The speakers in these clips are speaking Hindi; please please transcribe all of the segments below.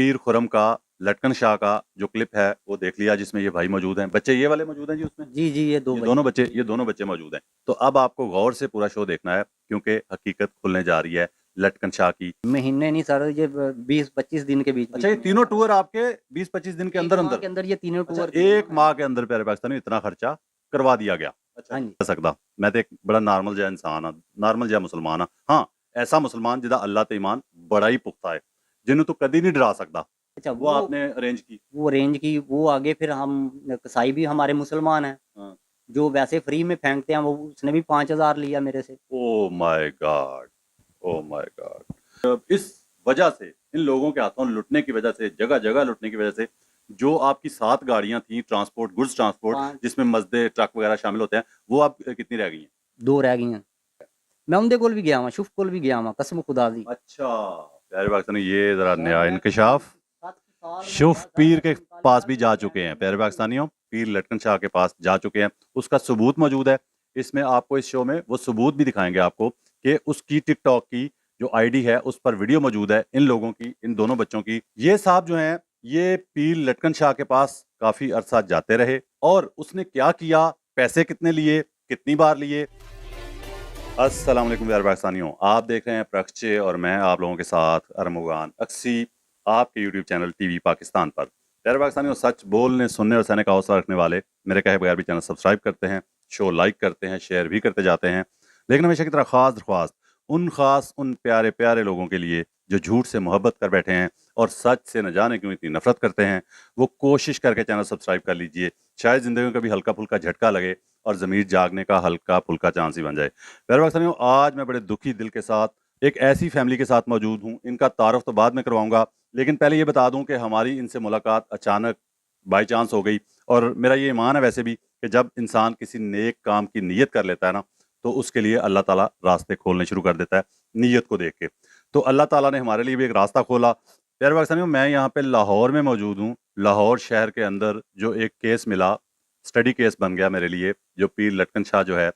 पीर खुरम का लटकन शाह का जो क्लिप है वो देख लिया, जिसमें ये भाई मौजूद हैं, बच्चे ये वाले मौजूद हैं जी उसमें। जी जी, ये दोनों बच्चे मौजूद हैं। तो अब आपको गौर से पूरा शो देखना है, क्योंकि हकीकत खुलने जा रही है लटकन शाह की। महीने नहीं सर, ये 20-25 दिन के बीच अच्छा, ये तीनों टूर आपके 20-25 दिन के अंदर माह अंदर के अंदर ये तीनों अच्छा, टूर एक माह के अंदर प्यारे पाकिस्तानी इतना खर्चा करवा दिया गया। अच्छा, हाँ जी। कर सकदा मैं तो एक बड़ा नॉर्मल जिहा इंसान हाँ, नॉर्मल जिहा मुसलमान हाँ। हाँ, ऐसा मुसलमान जिहदा अल्लाह ते ईमान बड़ा ही पुख्ता है, जिन्हों तू कदी नहीं डरा सकदा। अच्छा, वो आपने अरेंज की। वो रेंज की, वो आगे फिर हम कसाई भी हमारे मुसलमान हैं, हाँ। जो वैसे फ्री में फेंकते हैं, वो उसने भी 5000 लिया मेरे से। Oh my God, oh my God. इस वजह से, इन लोगों के हाथों लुटने की वजह से, जगह जगह लुटने की वजह से, जो आपकी 7 गाड़ियां थी ट्रांसपोर्ट, गुड्स ट्रांसपोर्ट, जिसमें मजदे ट्रक वगैरह शामिल होते हैं, वो अब कितनी रह गई हैं? 2 रह गई हैं। मैं उनके कोल भी गया हुआ, शुफ कोल भी गया हुआ, कसम खुदा दी। अच्छा, प्यारे पाकिस्तानी ये जरा नया इंकशाफ, शुफ पीर के पास भी जा चुके हैं प्यारे पाकिस्तानियों, पीर लटकन शाह के पास जा चुके हैं, उसका सबूत मौजूद है। इसमें आपको इस शो में वो सबूत भी दिखाएंगे आपको कि उसकी टिकटॉक की जो आईडी है उस पर वीडियो मौजूद है इन लोगों की, इन दोनों बच्चों की। ये साहब जो हैं, ये पीर लटकन शाह के पास काफी अरसा जाते रहे, और उसने क्या किया, पैसे कितने लिए, कितनी बार लिए। अस्सलाम वालेकुम प्यारे पाकिस्तानियों, आप देख रहे हैं प्रक्षे और मैं आप लोगों के साथ अरमुगान अक्सी, आपके यूट्यूब चैनल टीवी पाकिस्तान पर। प्यारे पाकिस्तानियों, सच बोलने, सुनने और सहने का हौसला रखने वाले मेरे कहे बगैर भी चैनल सब्सक्राइब करते हैं, शो लाइक करते हैं, शेयर भी करते जाते हैं। लेकिन हमेशा की तरह खास दरख्वास्त उन प्यारे प्यारे लोगों के लिए जो झूठ से मोहब्बत कर बैठे हैं और सच से न जाने क्यों इतनी नफरत करते हैं, वो कोशिश करके चैनल सब्सक्राइब कर लीजिए। शायद ज़िंदगी में कभी हल्का फुल्का झटका लगे और ज़मीर जागने का हल्का फुल्का चांस ही बन जाए। प्यारे पाकिस्तानियों, आज मैं बड़े दुखी दिल के साथ एक ऐसी फैमिली के साथ मौजूद हूँ, इनका तारुफ तो बाद में करवाऊंगा, लेकिन पहले ये बता दूं कि हमारी इनसे मुलाकात अचानक बाई चांस हो गई। और मेरा ये ईमान है वैसे भी कि जब इंसान किसी नेक काम की नीयत कर लेता है ना, तो उसके लिए अल्लाह ताला रास्ते खोलने शुरू कर देता है नीयत को देख के। तो अल्लाह ताला ने हमारे लिए भी एक रास्ता खोला। प्यारे पाकिस्तानियों, मैं यहाँ पे लाहौर में मौजूद हूँ। लाहौर शहर के अंदर जो एक केस मिला, स्टडी केस बन गया मेरे लिए, जो पीर लटकन शाह जो है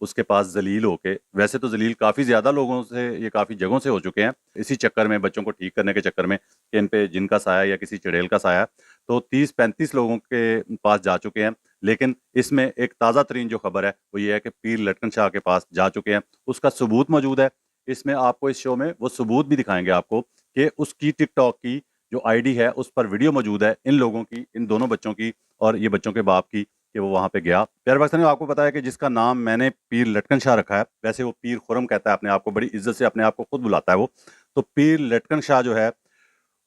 उसके पास जलील होके, वैसे तो जलील काफ़ी ज़्यादा लोगों से, ये काफ़ी जगहों से हो चुके हैं, इसी चक्कर में, बच्चों को ठीक करने के चक्कर में कि इन पे जिन का साया या किसी चुड़ैल का साया, तो 30-35 लोगों के पास जा चुके हैं। लेकिन इसमें एक ताज़ा तरीन जो खबर है वो ये है कि पीर लटकन शाह के पास जा चुके हैं, उसका सबूत मौजूद है। इसमें आपको, इस शो में वो सबूत भी दिखाएंगे आपको कि उसकी टिकटॉक की जो आईडी है उस पर वीडियो मौजूद है इन लोगों की, इन दोनों बच्चों की और ये बच्चों के बाप की, कि वो वहाँ पे गया। प्यारे पाकिस्तानियों, आपको पता है कि जिसका नाम मैंने पीर लटकन शाह रखा है, वैसे वो पीर खुरम कहता है अपने आप को, बड़ी इज्जत से अपने आप को खुद बुलाता है वो। तो पीर लटकन शाह जो है,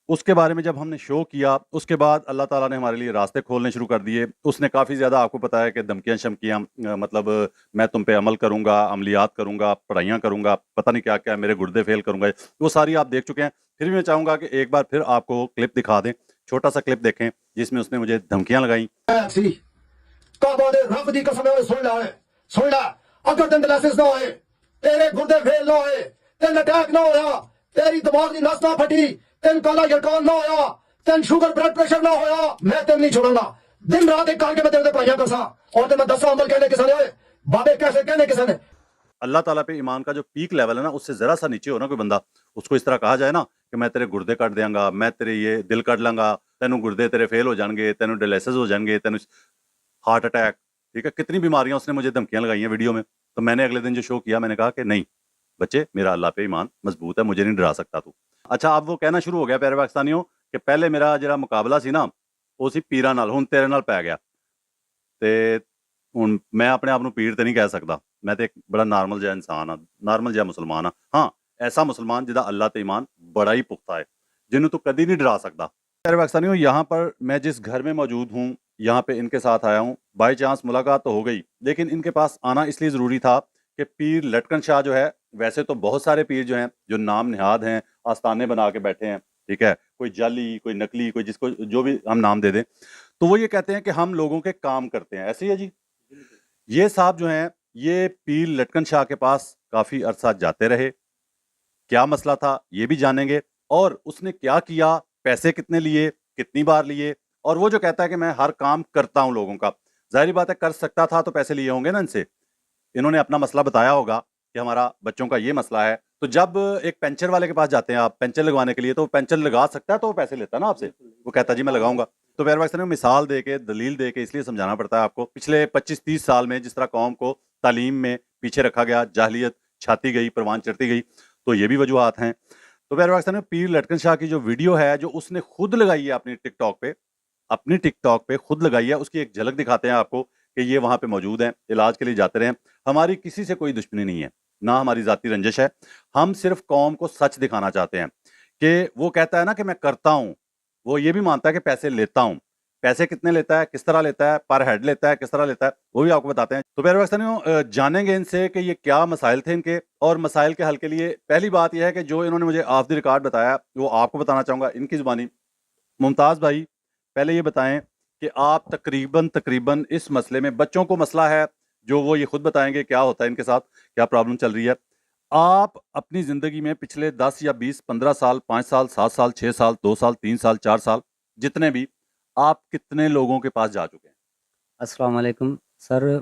उसके बारे में जब हमने शो किया, उसके बाद अल्लाह ताला ने हमारे लिए रास्ते खोलने शुरू कर दिए। उसने काफ़ी ज़्यादा, आपको पता है कि धमकियाँ शमकियाँ, मतलब मैं तुम पे अमल करूँगा, अमलियात करूँगा, पढ़ाइयाँ करूँगा, पता नहीं क्या क्या, मेरे गुर्दे फेल करूँगा, वो सारी आप देख चुके हैं। फिर भी मैं चाहूँगा कि एक बार फिर आपको क्लिप दिखा दें, छोटा सा क्लिप देखें जिसमें उसने मुझे धमकियाँ लगाई। काबा दे रब दी कसम है, सुन ला, अगर तेन ग्लासेस ना होए, तेरे गुर्दे फेल ना होए, तेन अटैक ना होया, तेरी दिमाग दी नस ना फटी, तेन काला यरकान ना होया, तेन शुगर ब्लड प्रेशर ना होया, मैं तेन नहीं छोड़ूंगा। दिन रात एक करके मैं तेरे पढ़ाइयां करसा और ते मैं दसा अमल कहने किसने होए, बाबे कैसे कहने किसने। अल्लाह ताला पे ईमान का जो पीक लेवल है ना, उससे जरा सा नीचे हो ना कोई बंदा, उसको इस तरह कहा जाए ना कि मैं तेरे गुर्दे कट देंगा, मैं तेरे ये दिल कट लांगा, तेनू गुर्दे तेरे फेल हो जाएंगे, तेनू डायलिसिस हो जाएंगे, तेनू हार्ट अटैक, ठीक है, कितनी बीमारियां उसने मुझे धमकियां लगाई हैं वीडियो में। तो मैंने अगले दिन जो शो किया, मैंने कहा कि नहीं बच्चे, मेरा अल्लाह पे ईमान मजबूत है, मुझे नहीं डरा सकता तू। अच्छा, अब वो कहना शुरू हो गया प्यारे पाकिस्तानियों कि पहले मेरा जरा मुकाबला सी ना, वो सी पीरा नाल, हुण तेरे नाल पै गया, ते हुण मैं अपने आप नूं पीर ते नहीं कह सकदा, मैं तो एक बड़ा नॉर्मल जिहा इंसान हाँ, नॉर्मल जिहा मुसलमान हाँ। हाँ, ऐसा मुसलमान जिहदा अल्लाह ते ईमान बड़ा ही पुख्ता है, जिन्हों तू कदी नहीं डरा सकदा। प्यारे पाकिस्तानियों, यहाँ पर मैं जिस घर में मौजूद हूँ, यहाँ पे इनके साथ आया हूँ, बाई चांस मुलाकात तो हो गई, लेकिन इनके पास आना इसलिए ज़रूरी था कि पीर लटकन शाह जो है, वैसे तो बहुत सारे पीर जो हैं, जो नाम निहाद हैं, आस्थाने बना के बैठे हैं, ठीक है, कोई जाली, कोई नकली, कोई जिसको जो भी हम नाम दे दें, तो वो ये कहते हैं कि हम लोगों के काम करते हैं, ऐसे ही है जी। ये साहब जो हैं, ये पीर लटकन शाह के पास काफ़ी अरसा जाते रहे, क्या मसला था ये भी जानेंगे, और उसने क्या किया, पैसे कितने लिए, कितनी बार लिए, और वो जो कहता है कि मैं हर काम करता हूं लोगों का, जाहिर बात है कर सकता था तो पैसे लिए होंगे ना इनसे। इन्होंने अपना मसला बताया होगा कि हमारा बच्चों का ये मसला है, तो जब एक पंचर वाले के पास जाते हैं आप पंचर लगवाने के लिए, तो वो पंचर लगा सकता है तो वो पैसे लेता है ना आपसे, वो कहता है जी मैं लगाऊंगा। तो प्यारे पाकिस्तानियों, मिसाल दे के दलील दे के इसलिए समझाना पड़ता है आपको। पिछले 25-30 साल में जिस तरह कौम को तालीम में पीछे रखा गया, जाहलियत छाती गई, परवान चढ़ती गई, तो ये भी वजूहात हैं। तो प्यारे पाकिस्तानियों, पीर लटकन शाह की जो वीडियो है जो उसने खुद लगाई है अपनी टिकटॉक पे खुद लगाई है, उसकी एक झलक दिखाते हैं आपको कि ये वहां पे मौजूद हैं, इलाज के लिए जाते रहे। हमारी किसी से कोई दुश्मनी नहीं है, ना हमारी जाती रंजिश है, हम सिर्फ कौम को सच दिखाना चाहते हैं कि वो कहता है ना कि मैं करता हूं, वो ये भी मानता है कि पैसे लेता हूं। पैसे कितने लेता है, किस तरह लेता है, पर हेड लेता है, किस तरह लेता है, वो भी आपको बताते हैं। तो प्यारे पाकिस्तानियों, जानेंगे इनसे कि ये क्या मसाइल थे इनके, और मसाइल के हल के लिए पहली बात यह है कि जो इन्होंने मुझे ऑफ द रिकॉर्ड बताया वो आपको बताना चाहूंगा इनकी जुबानी। मुमताज भाई, पहले ये बताएं कि आप तकरीबन इस मसले में, बच्चों को मसला है जो वो ये खुद बताएंगे क्या होता है इनके साथ, क्या प्रॉब्लम चल रही है। आप अपनी जिंदगी में पिछले 10 या 20, 15 साल, 5 साल, 7 साल, 6 साल, 2 साल, 3 साल, 4 साल, जितने भी, आप कितने लोगों के पास जा चुके हैं? अस्सलाम वालेकुम सर,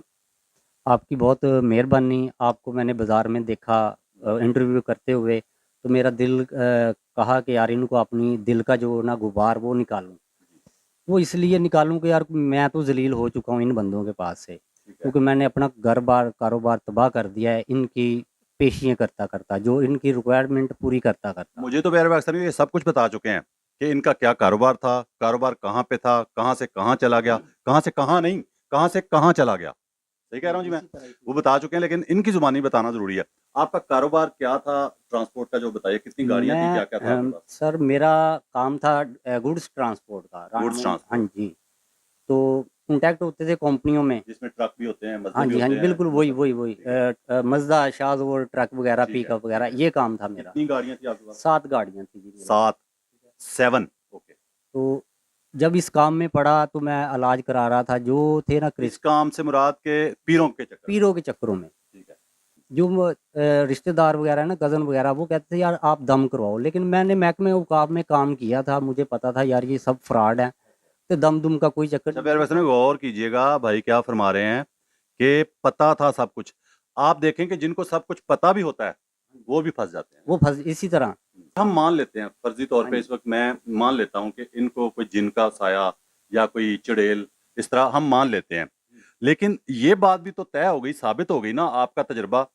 आपकी बहुत मेहरबानी। आपको मैंने बाज़ार में देखा इंटरव्यू करते हुए, तो मेरा दिल कहा कि यार इनको अपनी दिल का जो ना गुबार वो निकालूं। वो इसलिए निकालूं कि यार मैं तो ज़लील हो चुका हूं इन बंदों के पास से, ठीक है। क्योंकि मैंने अपना घर-बार कारोबार तबाह कर दिया है इनकी पेशियाँ करता-करता, जो इनकी रिक्वायरमेंट पूरी करता-करता। मुझे तो प्यारे पाकिस्तानी ये सब कुछ बता चुके हैं कि इनका क्या कारोबार था, कारोबार कहाँ पे था, कहाँ से कहाँ चला गया, कहाँ से कहाँ नहीं, कहाँ से कहाँ चला गया। सही कह रहा हूँ जी मैं? वो बता चुके हैं, लेकिन इनकी जुबानी बताना जरूरी है। आपका कारोबार क्या था ट्रांसपोर्ट का, जो बताइए, कितनी गाड़ियां थी, क्या क्या था आपके पास? सर मेरा काम था गुड्स ट्रांसपोर्ट का। गुड्स हाँ ट्रांसपोर्ट, जी, तो कॉन्टैक्ट होते थे कंपनियों में। जिसमें ट्रक भी होते हैं, हाँ मजदूर भी जी, हाँ होते जी, हैं, बिल्कुल वही मतलब, वही वही ठीक है, मज़दा, शाज़ और ट्रक वगैरह, ठीक है, पिकअप ठीक वगैरह, है। ये काम था मेरा। कितनी गाड़ियां थी आपके पास? 7 गाड़ियाँ थी जी मेरे पास। 7, 7, ओके। तो जब इस काम में पड़ा तो मैं इलाज करा रहा था, जो थे ना इस काम से मुराद के पीरों के चक्कर, पीरों के चक्करों में। ठीक है, जो रिश्तेदार वगैरह है ना, कज़न वगैरह, वो कहते थे यार आप दम करवाओ, लेकिन मैंने महकमे औकाफ में काम किया था, मुझे पता था यार ये सब फ्रॉड है, तो दम-दुम का कोई चक्कर अच्छा नहीं। प्यारे पाकिस्तानी, गौर कीजिएगा भाई क्या फरमा रहे हैं कि पता था सब कुछ। आप देखें कि जिनको सब कुछ पता भी होता है वो भी फंस जाते हैं। वो फंस इसी तरह। हम मान लेते हैं फर्जी तौर हाँ पे, जी। इस वक्त मैं मान लेता हूं कि इनको कोई जिन का साया या कोई चुड़ैल, इस तरह हम मान लेते हैं। लेकिन ये बात भी तो तय हो गई, साबित हो गई ना, आपका तजर्बा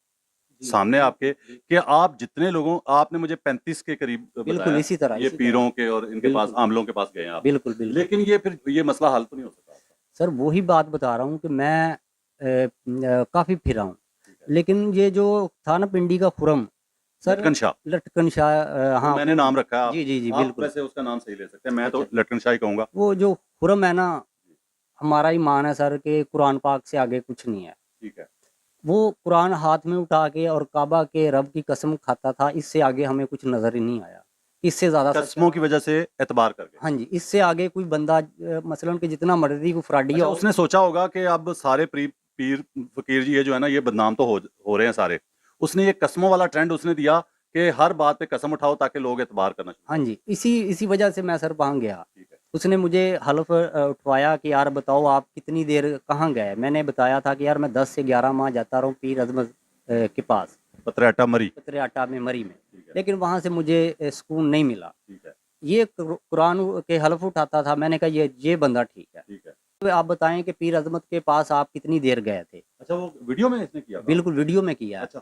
सामने आपके, कि आप जितने लोगों, आपने मुझे 35 के करीब बिल्कुल बताया, इसी तरह, ये इसी तरह। पीरों के और इनके पास, बिल्कुल, आमलों के पास गए हैं आप। बिल्कुल, बिल्कुल। लेकिन ये फिर ये मसला हल तो नहीं हो सका आपका। सर वही बात बता रहा हूँ कि मैं काफ़ी फिरा हूँ, ठीक है। लेकिन ये जो था ना पिंडी का खुरम, सर लटकन शाह, लटकन शाह, तो हाँ, मैंने नाम रखा है, जी, जी, जी, आप बिल्कुल। वैसे उसका नाम सही ले सकते हैं, मैं तो अच्छा, लटकन शाह ही कहूंगा। वो जो खुरम है ना, हमारा ईमान है सर कि कुरान पाक से आगे कुछ नहीं है। ठीक है, वो कुरान हाथ में उठा के और काबा के रब की कसम खाता था, इससे आगे हमें कुछ नज़र ही नहीं आया। इससे ज़्यादा कस्मों की वजह से एतबार कर गए। हाँ जी, इससे आगे कोई बंदा मसलन कि जितना मर्ज़ी कोई फ्रॉडी अच्छा, हो। उसने सोचा होगा कि अब सारे पीर फकीर जी ये जो है ना, ये बदनाम तो हो रहे हैं सारे। उसने ये कस्मों वाला ट्रेंड उसने दिया कि हर बात पे कसम उठाओ ताकि लोग एतबार करना शुरू हाँ जी, इसी वजह से मैं सर वहाँ गया। करें। ठीक है, उसने मुझे हल्फ़ उठवाया कि यार बताओ आप कितनी देर कहाँ गए? मैंने बताया था कि यार मैं 10 से 11 माह जाता रहा हूँ पीर अज़मत के पास, पतराटा मरी। पतरे आटा में मरी में, ठीक है, लेकिन वहाँ से मुझे सुकून नहीं मिला। ठीक है, ये कुरान के हल्फ़ उठाता था, मैंने कहा ये बंदा ठीक है। ठीक है। तो आप बताएँ कि पीर अज़मत के पास आप कितनी देर गए थे? अच्छा, वो वीडियो में इसने किया था? बिल्कुल वीडियो में किया है। अच्छा,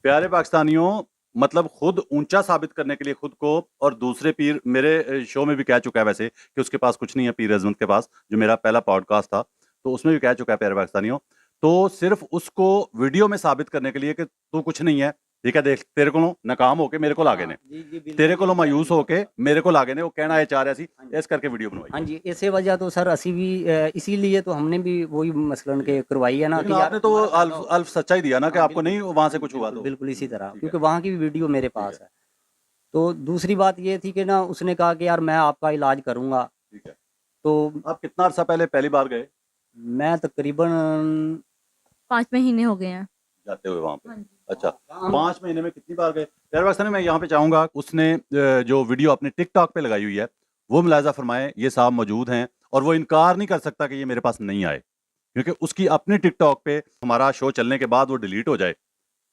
प्यारे पाकिस्तानियों, मतलब खुद ऊंचा साबित करने के लिए खुद को, और दूसरे पीर, मेरे शो में भी कह चुका है वैसे कि उसके पास कुछ नहीं है, पीर अजमत के पास, जो मेरा पहला पॉडकास्ट था तो उसमें भी कह चुका है प्यारे पाकिस्तानियों। तो सिर्फ उसको वीडियो में साबित करने के लिए कि तू कुछ नहीं है, ठीक है, देख तेरे को नाकाम होके मेरे को लागे ने, जी, जी, बिल्कुल, तेरे को यही मायूस कहना होके मेरे को लागे ने, वो कहना है चाह रहा सी हाँ जी। इस करके वीडियो बनवाई। हाँ जी, इसी वजह तो सर असी भी इसीलिए तो हमने भी वही मसलन के करवाई है ना लेकिन कि यार आपने तो हमारा अल्फ फायदा हो। अल्फ सच्चाई दिया ना कि हाँ, आपको नहीं बिल्कुल, वहां से हाँ जी, कुछ हुआ। बिल्कुल, तो बिल्कुल इसी तरह, ठीक है, क्योंकि वहाँ की भी वीडियो मेरे ठीक पास है, है। तो दूसरी बात ये थी कि ना उसने कहा कि यार मैं आपका इलाज करूँगा, ठीक है। तो आप कितना अरसा पहले पहली बार गए मैं तकरीबन 5 महीने हो गए हैं। जाते हुए वहां पे? हाँ जी। अच्छा, हाँ, 5 महीने में कितनी बार गए? यार वास्तव में मैं यहाँ पे चाहूंगा, उसने जो वीडियो अपने टिकटॉक पे लगाई हुई है वो मुलाजा फरमाए, ये साहब मौजूद हैं और वो इनकार नहीं कर सकता कि ये मेरे पास नहीं आए, क्योंकि उसकी अपनी टिकटॉक पे हमारा शो चलने के बाद वो डिलीट हो जाए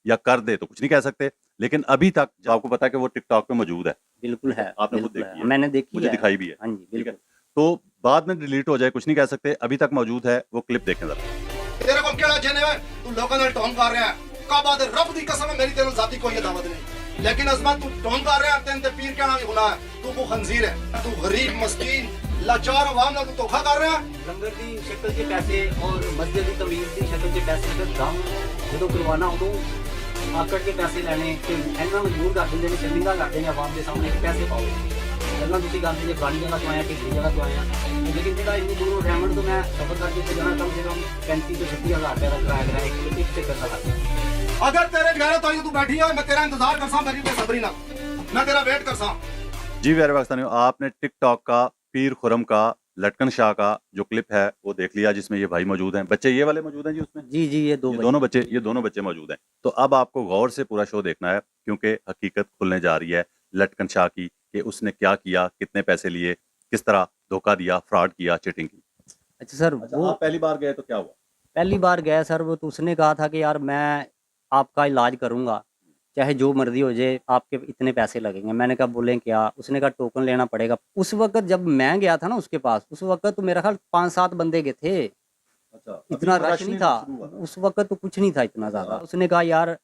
या कर दे तो कुछ नहीं कह सकते, लेकिन अभी तक जो आपको पता है कि वो टिकटॉक पे मौजूद है, बिल्कुल है, आपने खुद बिल्कुल देखी है, है, मैंने देखी मुझे है। दिखाई भी है, हाँ जी, ठीक है। बिल्कुल। तो बाद में डिलीट हो जाए कुछ नहीं कह सकते, अभी तक मौजूद है, वो क्लिप देखें जरा। तेरे को केड़ा जेने है तू लोगों नाल टोन कर रहा है काबा दे रब दी कसम है मेरी तेरे जाती कोई दावत नहीं लेकिन अजमत तू टोन कर रहा है तेन ते पीर कहना भी गुनाह है तू को खंजीर है तू गरीब मस्कीन लाचार अवाम नाल तू धोखा कर रहा है लंगर की शक्ल के पैसे और मस्जिद की तमीज की शक्ल के पैसे फिर दम जो करवाना उदों आकड़ के पैसे लेने ते इन्ना मजबूर कर दिंदे ने शर्मिंदा कर देने आवाम के सामने कि पैसे पाओ गल्लां तुसीं करदे जे पुरानी जगह तो आया कि नई जगह तो आया लेकिन जेह्ड़ा इन्नी दूरों रैमंड तो मैं सफर करके उत्थे जाना कम से कम 35 तो 36 हज़ार रुपये का किराया कराया एक चक्कर का लगदा अगर तेरे गैरत आई तू बैठी है मैं तेरा इंतजार करसा मेरी बेसब्री ना मैं तेरा वेट करसा जी प्यारे पाकिस्तानियों, आपने टिकटॉक का पीर खुरम का लटकन शाह का जो क्लिप है वो देख लिया, जिसमें ये भाई मौजूद हैं, बच्चे ये वाले मौजूद हैं जी उसमें, जी जी ये दो ये दोनों बच्चे मौजूद हैं। तो अब आपको गौर से पूरा शो देखना है, क्योंकि हकीकत खुलने जा रही है लटकन शाह की कि उसने क्या किया, कितने पैसे लिए, किस तरह धोखा दिया, फ्रॉड किया, चीटिंग की। अच्छा सर वो आप पहली बार गए तो क्या हुआ? पहली बार गया सर वो तो उसने कहा था कि यार मैं आपका इलाज करूंगा चाहे जो मर्जी हो जाए आपके इतने पैसे लगेंगे मैंने कहा बोले क्या उसने कहा टोकन लेना पड़ेगा उस वक्त जब मैं गया था ना उसके पास उस वक्त तो मेरा ख्याल 5-7 बंदे गए थे अच्छा, इतना अभी तो रश नहीं था शुरू हुआ था। उस वक्त तो कुछ नहीं था इतना ज्यादा उसने कहा यार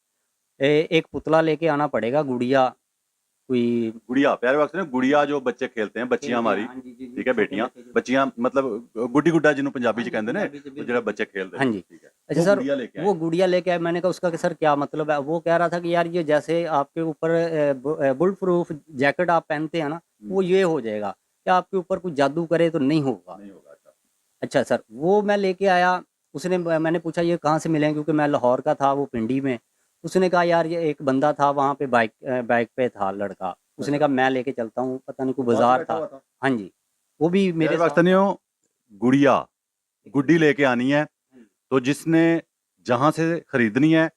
एक पुतला लेके आना पड़ेगा गुड़िया कोई गुड़िया, प्यारे वक्त में गुड़िया जो बच्चे खेलते हैं, बच्चियां हमारी, हाँ जी, जी, जी, ठीक है, छोटे बेटियां, बच्चे जो- बच्चियां मतलब गुड्डी गुड्डा जिन्हों पंजाबी च हाँ जी, कहते हैं, पंजाबी च वो बिल्कुल। जो बच्चे खेलते हैं, हाँ जी। ठीक है। अच्छा वो सर गुड़िया लेके आए। वो गुड़िया लेके आए मैंने कहा उसका कि सर क्या मतलब है वो कह रहा था कि यार ये जैसे आपके ऊपर बुल प्रूफ जैकेट आप पहनते हैं ना वो ये हो जाएगा क्या आपके ऊपर कुछ जादू करे तो नहीं होगा नहीं होगा, अच्छा। अच्छा सर वो मैं लेके आया उसने मैंने पूछा ये कहाँ से मिले क्योंकि मैं लाहौर का था वो पिंडी में उसने कहा यार ये एक बंदा था वहाँ पे बाइक पे था लड़का उसने कहा मैं लेके चलता हूँ पता नहीं कोई बाजार बैठा था हुआ था। हाँ जी वो भी मेरे मेरे वक्त साथ नहीं हो, गुड़िया गुड्डी लेके आनी है, तो जिसने जहां से खरीदनी है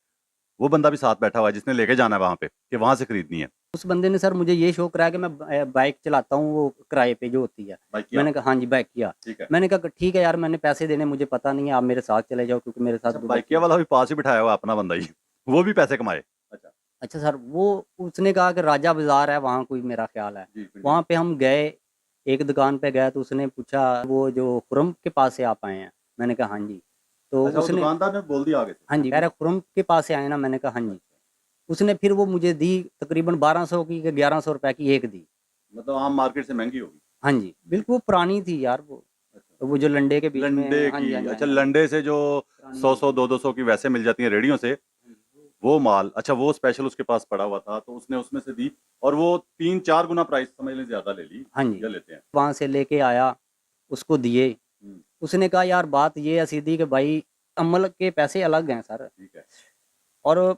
वो बंदा भी साथ बैठा हुआ है जिसने लेके जाना है वहां पे कि वहां से खरीदनी है। उस बंदे ने सर मुझे ये शो कराया कि मैं बाइक चलाता हूँ वो किराए पे जो होती है बाइक किया? मैंने कहा हाँ जी बाइक किया ठीक है। मैंने कहा ठीक है यार मैंने पैसे देने मुझे पता नहीं है आप मेरे साथ चले जाओ क्योंकि मेरे साथ बाइक किया वाला भी पास ही बिठाया हुआ अपना बंदा ही, वो भी पैसे कमाए। अच्छा अच्छा सर वो उसने कहा कि राजा बाजार है वहाँ कोई मेरा ख्याल है जी, बिल्कुल। वहाँ पे हम गए एक दुकान पे गए तो उसने पूछा वो जो खुरम के पास से आप आए हैं मैंने कहा हाँ जी तो अच्छा, वो उसने दुकानदार ने बोल दिया आगे से। हाँ जी कह रहा खुरम के पास से आए ना मैंने कहा हाँ जी उसने फिर वो मुझे दी तकरीबन 1200 की 1100 रुपए की एक दी मतलब आम मार्केट से महंगी होगी। हाँ जी बिल्कुल वो पुरानी थी यार वो जो लंडे के बीच में लंडे हाँ की, जी, हाँ जी, अच्छा, हाँ जी। लंडे से जो 100 200 की वैसे मिल जाती हैं रेडियो से, वो माल, अच्छा, वो स्पेशल उसके पास पड़ा हुआ था तो उसने उसमें से दी और वो 3-4 गुना प्राइस समझ लें ज्यादा ले ली। हाँ जी या लेते हैं। वहाँ से लेके आया उसको दिए हम्म, उसने कहा यार बात ये है सीधी कि भाई अमल के पैसे अलग हैं सर ठीक है। और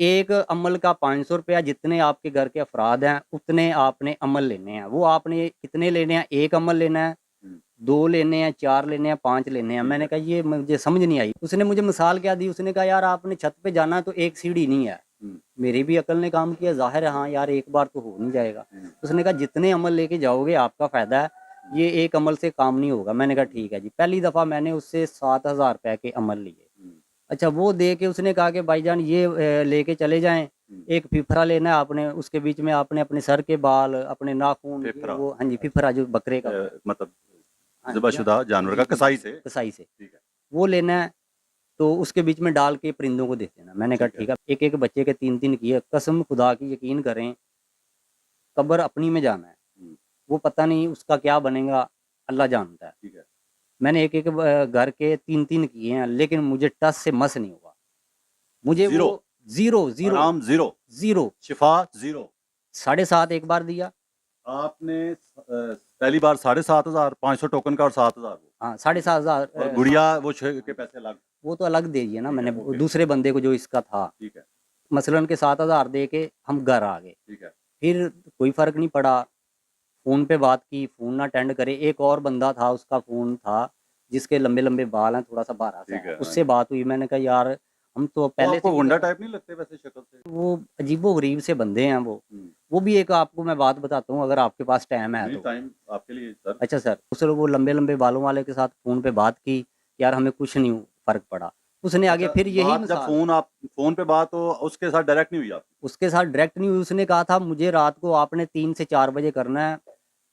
एक अमल का 500 रुपया जितने आपके घर के अफराद हैं उतने आपने अमल लेने हैं वो आपने कितने लेने हैं एक अमल लेना है हम्म, 2 लेने हैं 4 लेने हैं 5 लेने हैं मैंने कहा ये मुझे समझ नहीं आई उसने मुझे मिसाल क्या दी उसने कहा यार आपने छत पे जाना है तो एक सीढ़ी नहीं है हम्म, मेरी भी अकल ने काम किया जाहिर है हाँ यार एक बार तो हो नहीं जाएगा हम्म। उसने कहा जितने अमल लेके जाओगे आपका फायदा है ये एक अमल से काम नहीं होगा मैंने कहा ठीक है जी पहली दफ़ा मैंने उससे 7,000 रुपए के अमल लिए अच्छा वो दे के उसने कहा कि भाईजान ये लेके चले जाएं एक फिफरा लेना है आपने उसके बीच में आपने अपने सर के बाल अपने नाखून फिफरा? वो हाँ जी फिफरा जो बकरे का मतलब हाँ, ज़िबाशुदा जानवर का कसाई से। कसाई से ठीक है। वो लेना है तो उसके बीच में डाल के परिंदों को दे देना मैंने कहा ठीक है। ठीक है एक एक बच्चे के 3-3 किए कसम खुदा की यकीन करें कब्र अपनी में जाना है हम्म, वो पता नहीं उसका क्या बनेगा अल्लाह जानता है ठीक है। मैंने एक एक घर के 3-3 किए हैं लेकिन मुझे टस से मस नहीं हुआ मुझे जीरो? वो जीरो जीरो आराम जीरो, जीरो शिफा जीरो। 7.5 एक बार दिया आपने पहली बार 7,500 500 टोकन का और 7,000 वो, हाँ 7.5 और गुड़िया वो 6 के पैसे अलग। वो तो अलग दे दिए ना ठीक है, मैंने ओके। दूसरे बंदे को जो इसका था ठीक है। मसलन के 7,000 दे के हम घर आ गए ठीक है। फिर कोई फर्क नहीं पड़ा फ़ोन पे बात की फ़ोन ना अटेंड करे एक और बंदा था उसका फ़ोन था जिसके लंबे लंबे बाल हैं थोड़ा सा बारह सा ठीक है, है हाँ उससे जी। बात हुई मैंने कहा यार हम तो वो पहले आपको से गुंडा टाइप नहीं लगते वैसे शक्ल से? वो अजीबो गरीब से बंदे हैं हम्म, वो भी एक आपको मैं बात बताता हूँ अगर आपके पास टाइम है नहीं, तो टाइम आपके लिए सर। अच्छा सर उसने वो लंबे लंबे बालों वाले के साथ फ़ोन पे बात की यार हमें कुछ नहीं फ़र्क पड़ा उसने आगे अच्छा, फिर यही बात जब मिसाल फोन पे बात हो उसके साथ डायरेक्ट नहीं हुई आप? उसके साथ डायरेक्ट नहीं हुई। उसने कहा था मुझे रात को आपने 3 से 4 बजे करना है।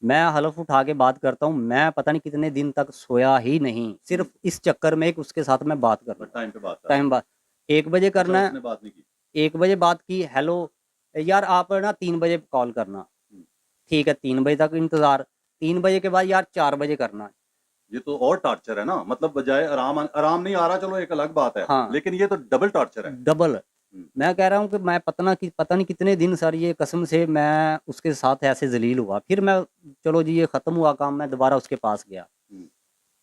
मैं हलफ उठा के बात करता हूँ, मैं पता नहीं कितने दिन तक सोया ही नहीं, सिर्फ इस चक्कर में कि उसके साथ मैं बात कर लूं। टाइम पे बात कर टाइम बाद 1 बजे अच्छा, करना है, उसने बात नहीं की। 1 बजे बात की, हेलो यार आप ना 3 बजे कॉल करना। हम्म, ठीक है, 3 बजे तक इंतजार, 3 बजे के बाद यार 4 बजे करना। ये तो और टॉर्चर है ना, मतलब बजाय आराम आराम नहीं आ रहा, चलो एक अलग बात है, हाँ, लेकिन ये तो डबल टॉर्चर है। डबल। हम्म, मैं कह रहा हूँ कि मैं पता नहीं कितने दिन सर ये कसम से मैं उसके साथ ऐसे जलील हुआ। फिर मैं चलो जी ये ख़त्म हुआ काम, मैं दोबारा उसके पास गया। हम्म।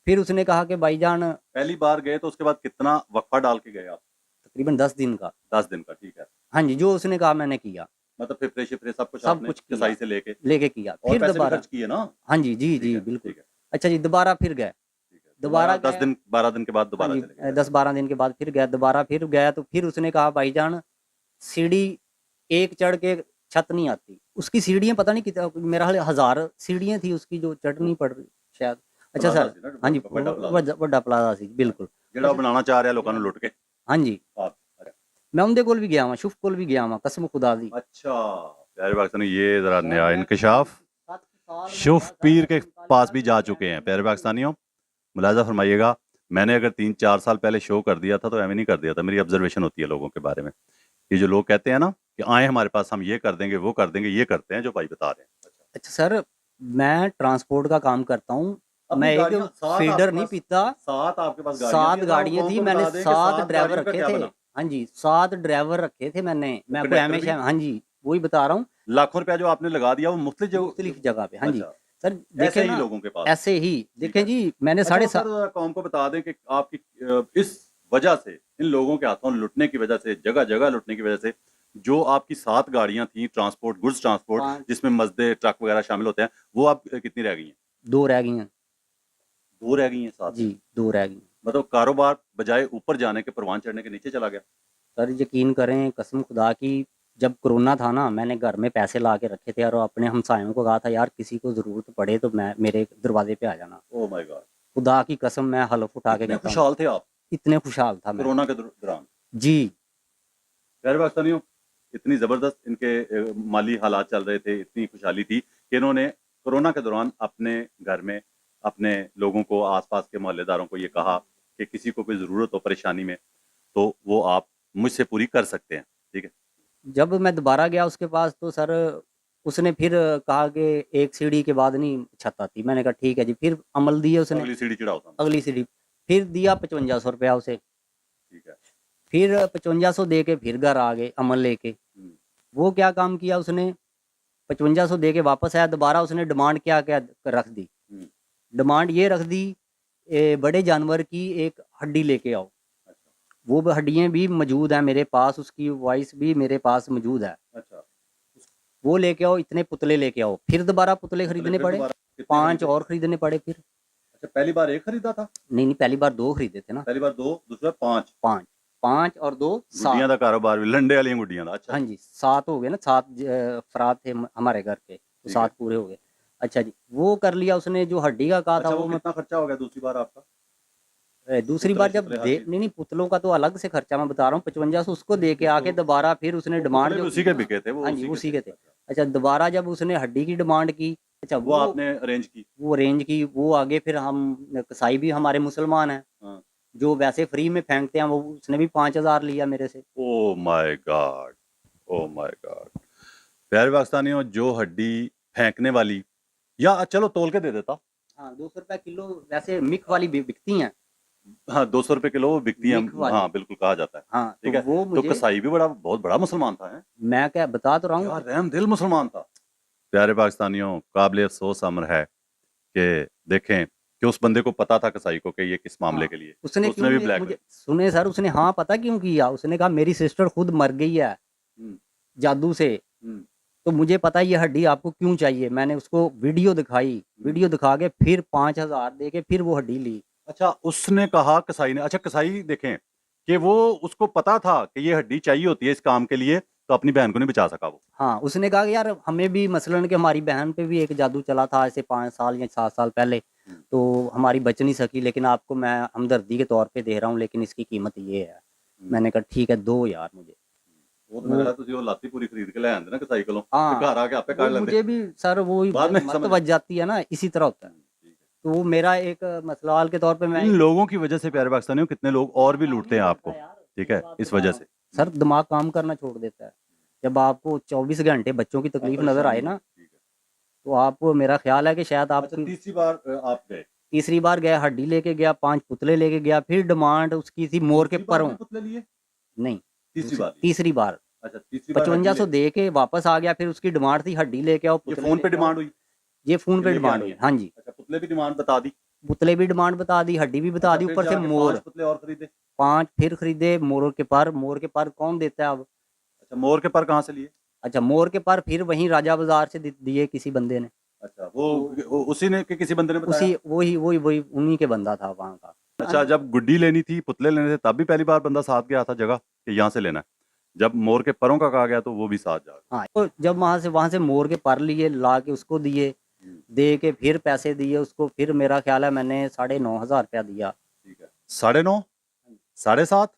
फिर उसने कहा कि भाईजान पहली बार गए तो उसके बाद कितना वक्फा डाल के गए आप? तकरीबन 10 दिन का। 10 दिन का, ठीक है। हाँ जी, जो उसने कहा मैंने किया, मतलब फिफ्रे शिफ्रे सब कुछ सब आपने कुछ किया, कसाई से लेके लेके किया। और फिर पैसे भी दोबारा खर्च किए ना? हाँ जी, जी, ठीक जी, है, बिल्कुल। ठीक है, अच्छा जी, दोबारा फिर गए, ठीक है। दोबारा दोबारा 10 गए। दिन 12 दिन के बाद हाँ दोबारा जी, चले गए? 10-12 दिन के बाद फिर गया, दोबारा फिर गया तो फिर उसने कहा भाईजान सीढ़ी एक चढ़ के छत नहीं आती। उसकी सीढ़ियाँ पता नहीं कितना, मेरा ख्याल 1000 सीढ़ियाँ थी उसकी जो चढ़नी पड़ रही शायद। अच्छा प्लाजा सर, सी ना, हाँ जी, बड़ा प्लाजा ਵੱਡਾ ਪਲਾਜ਼ਾ ਸੀ ਬਿਲकुਲ। ਜਿਹੜਾ ਉਹ ਬਣਾਉਣਾ ਚਾਹ ਰਿਹਾ ਲੋਕਾਂ ਨੂੰ ਲੁੱਟ ਕੇ। हाँ जी, आप मैं उनके कोल भी गया हुआ, शुफ कोल भी गया हुआ, कसम खुदा दी। अच्छा, प्यारे पाकिस्तानी, ये जरा नया इंकशाफ शुफ पीर के पास भी जा चुके हैं। प्यारे पाकिस्तानियों, मुलाजा फरमाइएगा, मैंने अगर 3-4 साल पहले शो कर दिया था तो एवं नहीं कर दिया था। मेरी ऑब्जर्वेशन होती है लोगों के बारे में, ये जो लोग कहते हैं ना कि आए हमारे पास, हम ये कर देंगे वो कर देंगे, ये करते हैं जो भाई बता रहे हैं। अच्छा सर, मैं ट्रांसपोर्ट का काम करता हूँ, अपनी मैं एक गाड़ियां सात फीडर आपके नहीं पास, पीता। 7 आपके पास 7 गाड़ियां गाड़ियाँ थी, मैंने 7 ड्राइवर रखे थे। बना? हाँ जी, 7 ड्राइवर रखे थे मैंने, वो मैं आपको कंडक्टर हमेशा भी? हाँ जी, वही बता रहा हूँ। लाखों रुपया जो आपने लगा दिया वो मुख्तलिफ मुख्तलिफ जगह पे, हाँ जी। अच्छा, सर ऐसे देखें ही ना, लोगों के पास। ऐसे ही ठीक देखें है। जी, मैंने अच्छा, साढ़े तो सर कौम को बता दें कि आपकी इस वजह से, इन लोगों के हाथों लुटने की वजह से, जगह जगह लुटने की वजह से, जो आपकी 7 गाड़ियां थी ट्रांसपोर्ट, गुड्स ट्रांसपोर्ट, 5 जिसमें मजदे ट्रक वगैरह शामिल होते हैं, वो आप कितनी रह गई हैं? 2 रह गई हैं 2 रह गई हैं 7 जी, 2 रह गई। मतलब कारोबार बजाय ऊपर जाने के परवान चढ़ने के नीचे चला गया। सर यकीन करें, कसम खुदा की, जब कोरोना था ना, मैंने घर में पैसे ला के रखे थे और अपने हमसायों को कहा था यार किसी को ज़रूरत पड़े तो मैं मेरे दरवाजे पे आ जाना। ओह माय गॉड, खुदा की कसम, मैं हलफ उठा के इतने कहता हूँ, खुशहाल थे आप इतने खुशहाल था मैं कोरोना के दौरान? जी। प्यारे पाकिस्तानियों, इतनी ज़बरदस्त इनके माली हालात चल रहे थे, इतनी खुशहाली थी कि इन्होंने कोरोना के दौरान अपने घर में अपने लोगों को, आसपास के मोहल्लेदारों को ये कहा कि किसी को कोई ज़रूरत हो परेशानी में तो वो आप मुझसे पूरी कर सकते हैं, ठीक है। जब मैं दोबारा गया उसके पास तो सर उसने फिर कहा कि एक सीढ़ी के बाद नहीं छत आती। मैंने कहा ठीक है जी, फिर अमल दिया उसने, अगली सीढ़ी चढ़ाओ था, अगली सीढ़ी फिर दिया 5500 रुपया उसे। ठीक है। फिर 5500 दे के फिर घर आ गए अमल लेके। हम्म, वो क्या काम किया उसने, 5500 दे के वापस आया, दोबारा उसने डिमांड क्या क्या रख दी। हम्म, डिमांड ये रख दी, बड़े जानवर की एक हड्डी लेके आओ। अच्छा, वो हड्डियाँ भी मौजूद हैं मेरे पास, उसकी वॉइस भी मेरे पास मौजूद है। अच्छा। वो लेके आओ, इतने पुतले लेके आओ। फिर दोबारा पुतले मतलब खरीदने फिर पड़े, दोबारा कितने 5 खरीदे? और खरीदने पड़े फिर। अच्छा, पहली बार एक खरीदा था, नहीं, पहली बार 2 खरीदे थे ना। पहली बार 2, दूसरा 5। 5 5 और 2 गुड्डियां 7। का कारोबार भी, लंडे वाली गुड्डियां का। अच्छा हाँ जी, जी, 7 हो गए ना, 7 अफराद थे हमारे घर के, तो ठीक 7 है। पूरे हो गए। अच्छा जी, वो कर लिया उसने, जो हड्डी का कहा था अच्छा, वो वो मैं कितना खर्चा हो गया दूसरी बार आपका? दूसरी पुतले बार जब शुतले हर दे चीज? नहीं, पुतलों का तो अलग से खर्चा मैं बता रहा हूँ, 5500 उसको दे के आके तो दोबारा फिर उसने डिमांड पुतले भी जो उसी के बिके थे, वो हाँ जी, उसी के थे। अच्छा, दोबारा जब उसने हड्डी की डिमांड की, अच्छा वो आपने अरेंज की? वो रेंज की, वो आगे फिर हम कसाई भी हमारे मुसलमान हैं, हाँ। जो वैसे फ्री में फेंकते हैं, वो उसने भी 5000 लिया मेरे से। Oh my God, oh my God. प्यारे पाकिस्तानियों, जो हड्डी फेंकने वाली, या चलो तोल के दे देता। हाँ, 200 रुपये किलो वैसे मिक वाली बिकती हैं। हाँ, 200 रुपए किलो वो बिकती मिक है। वाली। हाँ, बिल्कुल कहा जाता है। हाँ, ठीक तो है। वो तो मुझे, कसाई भी बहुत बड़ा मुसलमान था है? मैं क्या बता तो रहा हूँ। यार रहम दिल मुसलमान था। प्यारे पाकिस्तानियों, काबिल अफसोस अमर है कि देखें कि उस बंदे को पता था कसाई को कि ये किस मामले हाँ, के लिए, उसने तो क्यों उसने भी मुझे ब्लैक। सुने सर, उसने हाँ पता क्यों किया, उसने कहा मेरी सिस्टर खुद मर गई है जादू से, तो मुझे पता है ये हड्डी आपको क्यों चाहिए। मैंने उसको वीडियो दिखाई, वीडियो दिखा के फिर 5000 दे के फिर वो हड्डी ली। अच्छा, उसने कहा कसाई ने, अच्छा कसाई देखें कि वो, उसको पता था कि ये हड्डी चाहिए होती है इस काम के लिए, तो अपनी बहन को नहीं बचा सका वो। हाँ, उसने कहा कि यार हमें भी मसलन कि हमारी बहन पे भी एक जादू चला था ऐसे 5 साल या 7 साल पहले, तो हमारी बच नहीं सकी, लेकिन आपको मैं हमदर्दी के तौर पे दे रहा हूँ, लेकिन इसकी कीमत ये है। मैंने कहा ठीक है, दो यार मुझे। वो तो मेरे ख्याल ਤੁਸੀਂ ਉਹ ਲਾਤੀ ਪੂਰੀ ਖਰੀਦ ਕੇ ਲੈ ਆਂਦੇ ਨਾ ਕਸਾਈ ਕੋਲੋਂ हाँ, ਤੇ ਘਰ ਆ ਕੇ ਆਪੇ वो ਕੱਢ ਲੈਂਦੇ मुझे भी सर वो बाद में मत समझ बच जाती है ना, इसी तरह होता है। ठीक है। तो वो मेरा एक मसलाल के तौर पे मैं इन लोगों की वजह से प्यारे पाकिस्तानियों कितने लोग और भी लूटते हैं आपको, ठीक है, इस वजह से। सर दिमाग काम करना छोड़ देता है। जब आपको 24 घंटे बच्चों की तकलीफ नजर आए ना, ठीक है। तो आपको, मेरा ख्याल है कि शायद आप अच्छा तीसरी बार आप गए, तीसरी बार गया, हड्डी लेके गया, 5 पुतले लेके गया, फिर डिमांड उसकी थी मोर के तीसरी बार परों। भी पुतले लिए, नहीं, तीसरी बार लिए। तीसरी बार अच्छा तीसरी बार 5500 दे के वापस आ गया, फिर उसकी डिमांड थी हड्डी लेके आओ, ये पुतले फोन पे लेके आओ। डिमांड हुई, ये फोन पे लेके डिमांड आनी हुई, है। हाँ जी। अच्छा पुतले भी डिमांड बता दी, पुतले भी डिमांड बता दी, हड्डी भी बता दी, फिर ऊपर से जाके मोर 5 पुतले और खरीदे। 5 फिर खरीदे। मोर के पर, मोर के पर कौन देता है अब? अच्छा मोर के पर कहाँ से लिए? अच्छा, मोर के पर फिर वहीं राजा बाजार से दिए किसी बंदे ने। अच्छा वो उसी ने कि किसी बंदे ने बताया? उसी वही वही वही उन्हीं के बंदा था वहाँ का। अच्छा जब गुड्डी लेनी थी, पुतले लेने थे, तब भी पहली बार बंदा साथ गया था जगह कि यहाँ से लेना है। जब मोर के परों का कहा गया तो वो भी साथ जा हाँ, तो जब वहाँ से मोर के पर लिए, ला के उसको दिए, दे के फिर पैसे दिए उसको, फिर मेरा ख्याल है मैंने 9,500 रुपया दिया। ठीक है, 9.5 7.5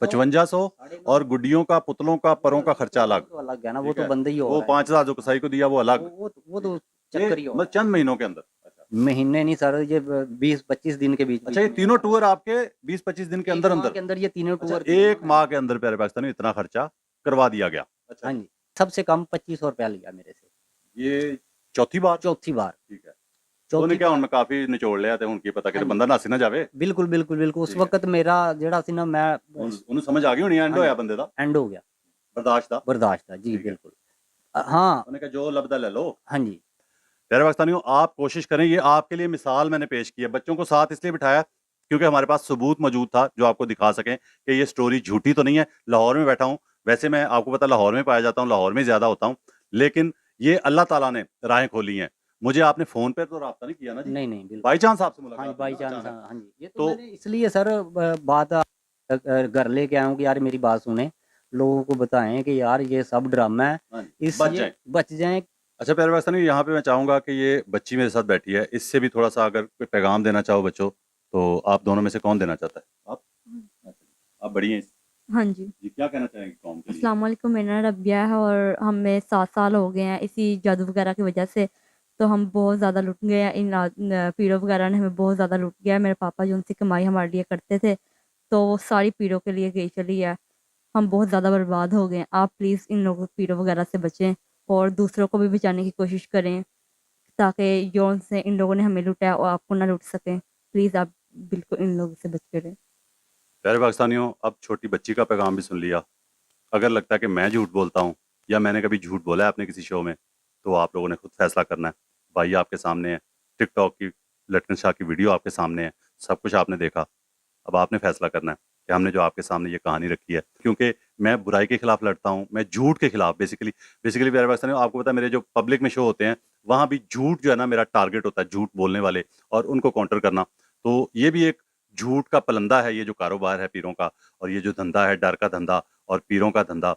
5500 और गुड्डियों का, पुतलों का, परों का खर्चा अलग, तो अलग है ना, वो ठीक तो है। बंदे ही हो वो 5,000 जो कसाई को दिया वो अलग, वो तो चक्कर ही हो मतलब चंद महीनों के अंदर। अच्छा महीने नहीं सर, ये 20-25 दिन के बीच। अच्छा ये तीनों टूर आपके 20-25 दिन के अंदर के अंदर, अंदर ये तीनों अच्छा टूर एक माह के अंदर प्यारे पाकिस्तानी इतना खर्चा करवा दिया गया। अच्छा हाँ जी, सबसे कम 2500 रुपया लिया मेरे से, ये चौथी बार? चौथी बार। ठीक है, चौथी ਉਹਨੇ ਕਿਹਾ ਹੁਣ ਮੈਂ ਕਾਫੀ ਨਿਚੋੜ ਲਿਆ ਤੇ ਹੁਣ ਕੀ ਪਤਾ ਕਿ ਬੰਦਾ ਨਾਸੀ ਨਾ ਜਾਵੇ। बिल्कुल बिल्कुल बिल्कुल। उस ठीक है। वक्त मेरा ਜਿਹੜਾ ਸੀ ਨਾ, ਮੈਂ ਉਹਨੂੰ ਸਮਝ ਆ ਗਈ ਹੋਣੀ ਐਂਡ ਹੋਇਆ ਬੰਦੇ ਦਾ एंड हो गया, ਬਰਦਾਸ਼ਤ ਦਾ। बर्दाश्त था जी ठीक है। बिल्कुल। हाँ ਉਹਨੇ ਕਿਹਾ ਜੋ ਲੱਭਦਾ ਲੈ ਲਓ। हाँ जी। प्यारे पाकिस्तानियों आप कोशिश करें, ये आपके लिए मिसाल मैंने पेश की है, बच्चों को साथ इसलिए बिठाया क्योंकि हमारे पास सबूत मौजूद था जो आपको दिखा सकें कि ये स्टोरी झूठी तो नहीं है। लाहौर में बैठा हूँ, वैसे मैं आपको पता लाहौर में पाया जाता हूँ, लाहौर में ज़्यादा होता हूँ, लेकिन ये अल्लाह ताला ने राहें खोली हैं। मुझे आपने फ़ोन पर तो रब्ता नहीं किया ना जी? नहीं नहीं बिल्कुल। बाई चांस आपसे हाँ मुलाकात जी, बाई हुई ना चांस। अचानक? हाँ जी, ये तो तो- मैंने इसलिए सर बात घर लेके आया हूँ कि यार मेरी बात सुने, लोगों को बताएं कि यार ये सब ड्रामा है, हाँ जी, इस बच ये जाएं। बच जाएं। अच्छा प्यारे पाकिस्तानी, यहाँ पे मैं चाहूँगा कि ये बच्ची मेरे साथ बैठी है, इससे भी थोड़ा सा अगर कोई पैगाम देना चाहो बच्चों, तो आप दोनों में से कौन देना चाहता है? आप बड़ी हैं हाँ जी। जी, क्या कहना चाहेंगे कौम के लिए? अस्सलाम वालेकुम, मेरा नाम रबिया है और हमें 7 साल हो गए हैं इसी जादू वगैरह की वजह से। तो हम बहुत ज़्यादा लुट गए हैं, इन पीड़ों वगैरह ने हमें बहुत ज़्यादा लुट गया है। मेरे पापा जो उनसे कमाई हमारे लिए करते थे, तो वो सारी पीड़ों के लिए गई चली है। हम बहुत ज़्यादा बर्बाद हो गए हैं। आप प्लीज़ इन लोगों पीड़ों वगैरह से बचें और दूसरों को भी बचाने की कोशिश करें, ताकि जो से इन लोगों ने हमें लुटाया और आपको ना लुट सकें। प्लीज़ आप बिल्कुल इन लोगों से बच के रहें। प्यारे पाकिस्तानियों, अब छोटी बच्ची का पैगाम भी सुन लिया। अगर लगता है कि मैं झूठ बोलता हूँ या मैंने कभी झूठ बोला है अपने किसी शो में, तो आप लोगों ने खुद फैसला करना है। भाई आपके सामने है, टिकटॉक की लटकन शाह की वीडियो आपके सामने है, सब कुछ आपने देखा। अब आपने फैसला करना है कि हमने जो आपके सामने ये कहानी रखी है, क्योंकि मैं बुराई के खिलाफ लड़ता हूँ, मैं झूठ के खिलाफ बेसिकली प्यारे पाकिस्तानियों, आपको पता है मेरे जो पब्लिक में शो होते हैं वहाँ भी झूठ जो है ना मेरा टारगेट होता है, झूठ बोलने वाले और उनको काउंटर करना। तो ये भी एक झूठ का पलंदा है, ये जो कारोबार है पीरों का, और ये जो धंधा है डर का धंधा और पीरों का धंधा,